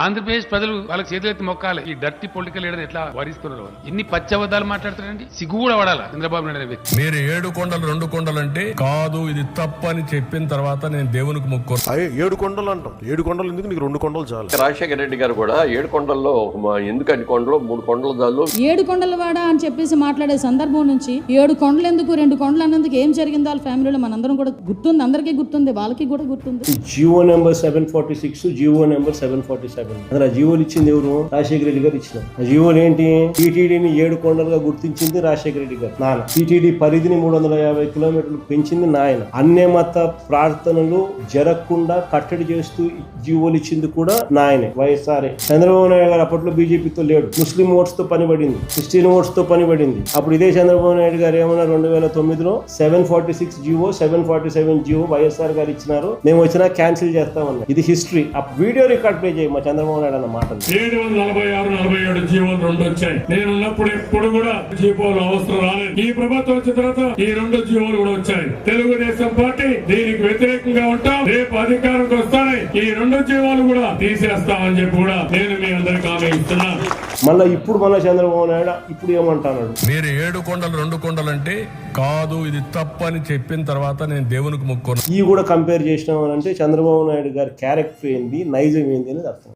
ఆంధ్రప్రదేశ్ ప్రజలు వాళ్ళకి చేతులెత్తి మొక్కాలి. ఈ డర్టీ పొలిటికల్ లీడర్ ఎట్లా వరిస్తున్నారు, ఇన్ని పచ్చబద్దాలు మాట్లాడుతారండి. సిగ్గు కూడా పడాలా చంద్రబాబు నాయుడు అనే వ్యక్తి. మీరు 7 కొండలు 2 కొండలు అంటే కాదు, ఇది తప్పు అని చెప్పిన తర్వాత నేను దేవునికి మొక్కు. 7 కొండలు అంటాం. 7 కొండలు ఎందుకు, నీకు 2 కొండలు చాలు. రాజశేఖర రెడ్డి గారు కూడా 7 కొండల్లో ఎందుకు అన్ని కొండలు 3 కొండలు చాలు. 7 కొండలు వాడా అని చెప్పేసి మాట్లాడే సందర్భం నుంచి 7 కొండలు ఎందుకు 2 కొండలు అన్నందుకు ఏం జరిగిందో వాళ్ళ ఫ్యామిలీలో మనందరం కూడా గుర్తుంది, అందరికీ గుర్తుంది, వాళ్ళకి కూడా గుర్తుంది. Jio number 746, Jio number 747. అసలు ఆ జియోలు ఇచ్చింది ఎవరు? రాజశేఖర రెడ్డి గారు ఇచ్చిన. ఆ జియోలు ఏంటి? టీటీడీని 7 కొండలుగా గుర్తించింది రాజశేఖర రెడ్డి గారు నాన్న. టీటీడీ పరిధిని 350 కిలోమీటర్లు పెంచింది నాయన. అన్య మత ప్రార్థనలు జరగకుండా కట్టడి చేస్తూ జియోలు ఇచ్చింది కూడా నాయనే, వైఎస్ఆర్. చంద్రబాబు నాయుడు గారు అప్పట్లో బీజేపీతో లేడు, ముస్లిం ఓట్స్ తో పని పడింది, క్రిస్టియన్ ఓట్స్ తో పని పడింది. అప్పుడు ఇదే చంద్రబాబు నాయుడు గారు ఏమన్నా 2009లో 746 జియో 747 జియో వైఎస్ఆర్ గారు ఇచ్చినారు, మేము వచ్చినా క్యాన్సిల్ చేస్తామన్నారు. ఇది హిస్టరీ. ఆ వీడియో రికార్డ్ ప్లే చేయి మా చంద్రబాబు నాయుడు అన్న మాట. 746-47 జీవోలు 2 వచ్చాయి. నేను ఉన్నప్పుడు ఎప్పుడు కూడా జీవోలు అవసరం రాలేదు. ఈ ప్రభుత్వం వచ్చిన తర్వాత ఈ 2 జీవోలు కూడా వచ్చాయి. తెలుగుదేశం పార్టీ దీనికి వ్యతిరేకంగా ఉంటాం. రేపు అధికారంకి వస్తానే ఈ 2 జీవోలు కూడా తీసేస్తామని చెప్పి కూడా నేను మీ అందరికి హామీ ఇస్తున్నాను. మళ్ళీ చంద్రబాబు నాయుడు ఇప్పుడు ఏమంటున్నాడు? మీరు 7 కొండలు 2 కొండలు అంటే కాదు, ఇది తప్పు అని చెప్పిన తర్వాత నేను దేవునికి మొక్కు. ఈ కూడా కంపేర్ చేసినామని అంటే చంద్రబాబు నాయుడు గారి క్యారెక్టర్ ఏంది, నైజం ఏంది అనేది అర్థం.